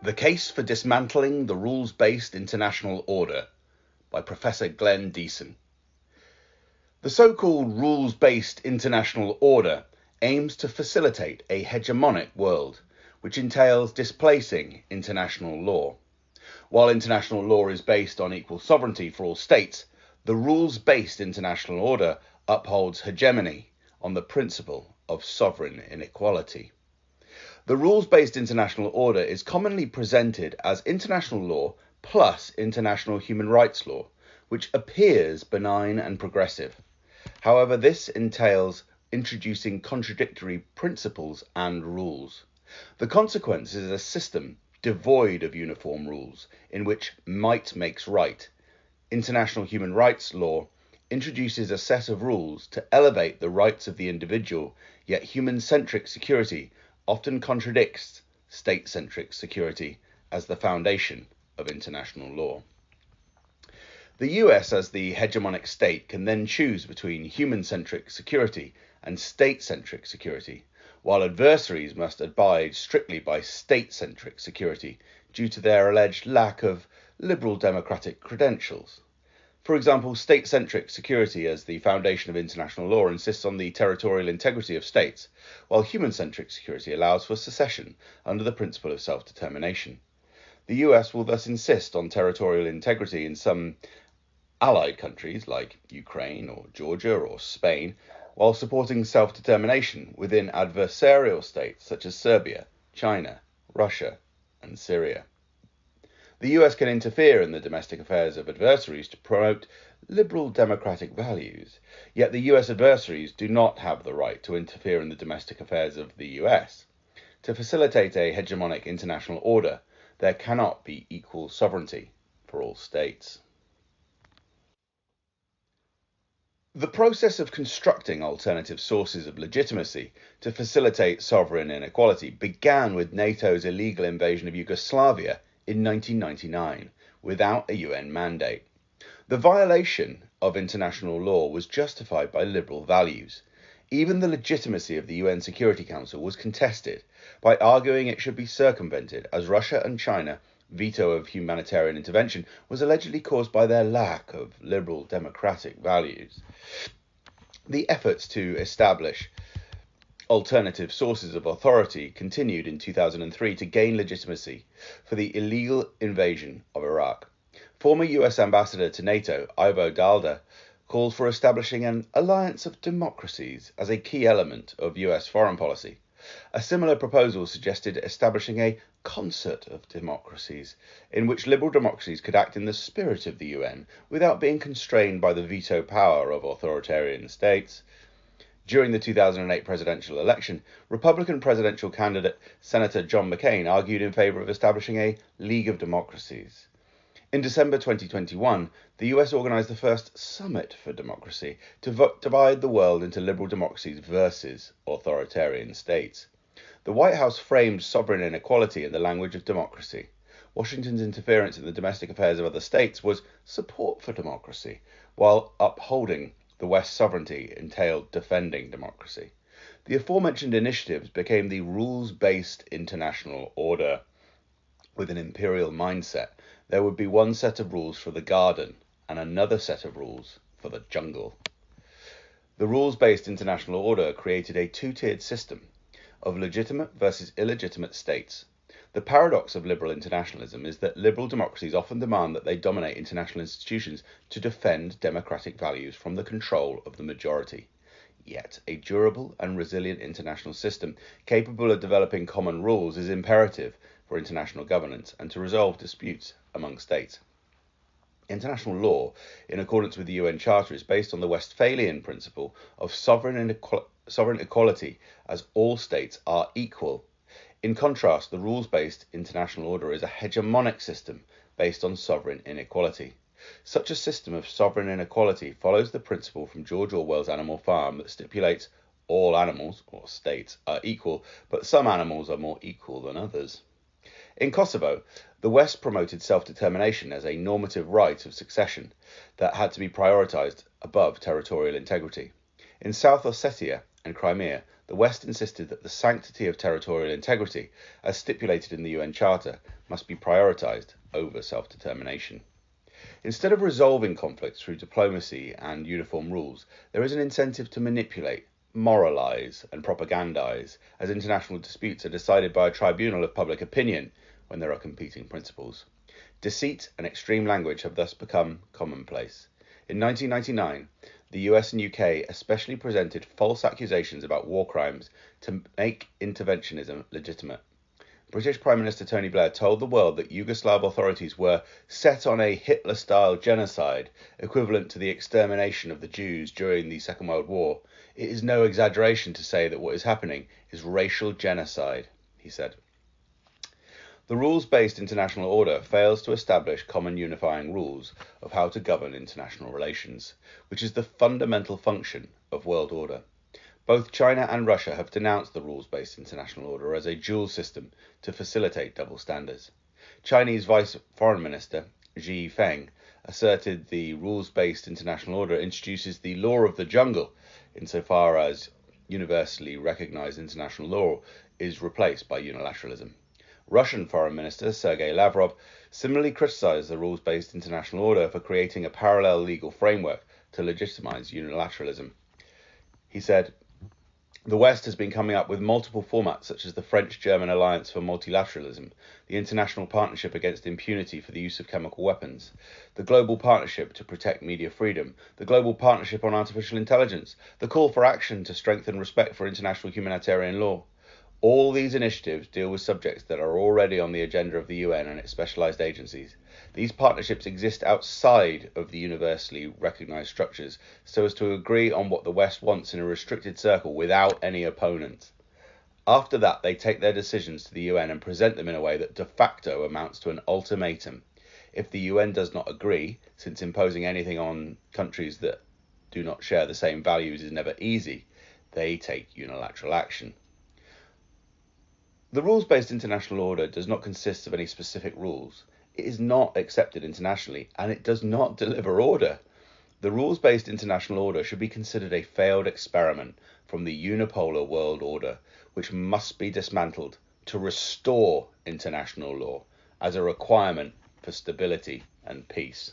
The Case for Dismantling the Rules-Based International Order by Professor Glenn Deason. The so-called rules-based international order aims to facilitate a hegemonic world, which entails displacing international law. While international law is based on equal sovereignty for all states, the rules-based international order upholds hegemony on the principle of sovereign inequality. The rules-based international order is commonly presented as international law plus international human rights law, which appears benign and progressive. However, this entails introducing contradictory principles and rules. The consequence is a system devoid of uniform rules, in which might makes right. International human rights law introduces a set of rules to elevate the rights of the individual, yet human-centric security often contradicts state-centric security as the foundation of international law. The US, as the hegemonic state, can then choose between human-centric security and state-centric security, while adversaries must abide strictly by state-centric security due to their alleged lack of liberal democratic credentials. For example, state-centric security as the foundation of international law insists on the territorial integrity of states, while human-centric security allows for secession under the principle of self-determination. The US will thus insist on territorial integrity in some allied countries like Ukraine or Georgia or Spain, while supporting self-determination within adversarial states such as Serbia, China, Russia, and Syria. The US can interfere in the domestic affairs of adversaries to promote liberal democratic values, yet the US adversaries do not have the right to interfere in the domestic affairs of the US. To facilitate a hegemonic international order, there cannot be equal sovereignty for all states. The process of constructing alternative sources of legitimacy to facilitate sovereign inequality began with NATO's illegal invasion of Yugoslavia in 1999, without a UN mandate. The violation of international law was justified by liberal values. Even the legitimacy of the UN Security Council was contested by arguing it should be circumvented, as Russia and China veto of humanitarian intervention was allegedly caused by their lack of liberal democratic values. The efforts to establish alternative sources of authority continued in 2003 to gain legitimacy for the illegal invasion of Iraq. Former US Ambassador to NATO, Ivo Dalda, called for establishing an alliance of democracies as a key element of US foreign policy. A similar proposal suggested establishing a concert of democracies, in which liberal democracies could act in the spirit of the UN without being constrained by the veto power of authoritarian states. During the 2008 presidential election, Republican presidential candidate Senator John McCain argued in favor of establishing a League of Democracies. In December 2021, the US organized the first Summit for Democracy to divide the world into liberal democracies versus authoritarian states. The White House framed sovereign inequality in the language of democracy. Washington's interference in the domestic affairs of other states was support for democracy, while upholding the West's sovereignty entailed defending democracy. The aforementioned initiatives became the rules-based international order. With an imperial mindset, there would be one set of rules for the garden and another set of rules for the jungle. The rules-based international order created a two-tiered system of legitimate versus illegitimate states. The paradox of liberal internationalism is that liberal democracies often demand that they dominate international institutions to defend democratic values from the control of the majority. Yet, a durable and resilient international system capable of developing common rules is imperative for international governance and to resolve disputes among states. International law, in accordance with the UN Charter, is based on the Westphalian principle of sovereign equality, as all states are equal. In contrast, the rules-based international order is a hegemonic system based on sovereign inequality. Such a system of sovereign inequality follows the principle from George Orwell's Animal Farm that stipulates all animals, or states, are equal, but some animals are more equal than others. In Kosovo, the West promoted self-determination as a normative right of succession that had to be prioritized above territorial integrity. In South Ossetia and Crimea, the West insisted that the sanctity of territorial integrity, as stipulated in the UN Charter, must be prioritised over self-determination. Instead of resolving conflicts through diplomacy and uniform rules, there is an incentive to manipulate, moralise and propagandise, as international disputes are decided by a tribunal of public opinion when there are competing principles. Deceit and extreme language have thus become commonplace. In 1999, the US and UK especially presented false accusations about war crimes to make interventionism legitimate. British Prime Minister Tony Blair told the world that Yugoslav authorities were set on a Hitler-style genocide equivalent to the extermination of the Jews during the Second World War. It is no exaggeration to say that what is happening is racial genocide, he said. The rules-based international order fails to establish common unifying rules of how to govern international relations, which is the fundamental function of world order. Both China and Russia have denounced the rules-based international order as a dual system to facilitate double standards. Chinese Vice Foreign Minister Xi Feng asserted the rules-based international order introduces the law of the jungle insofar as universally recognized international law is replaced by unilateralism. Russian Foreign Minister Sergei Lavrov similarly criticized the rules-based international order for creating a parallel legal framework to legitimize unilateralism. He said, "The West has been coming up with multiple formats such as the French-German Alliance for Multilateralism, the International Partnership Against Impunity for the Use of Chemical Weapons, the Global Partnership to Protect Media Freedom, the Global Partnership on Artificial Intelligence, the Call for Action to Strengthen Respect for International Humanitarian Law. All these initiatives deal with subjects that are already on the agenda of the UN and its specialized agencies. These partnerships exist outside of the universally recognized structures so as to agree on what the West wants in a restricted circle without any opponents. After that, they take their decisions to the UN and present them in a way that de facto amounts to an ultimatum. If the UN does not agree, since imposing anything on countries that do not share the same values is never easy, they take unilateral action." The rules-based international order does not consist of any specific rules. It is not accepted internationally, and it does not deliver order. The rules-based international order should be considered a failed experiment from the unipolar world order, which must be dismantled to restore international law as a requirement for stability and peace.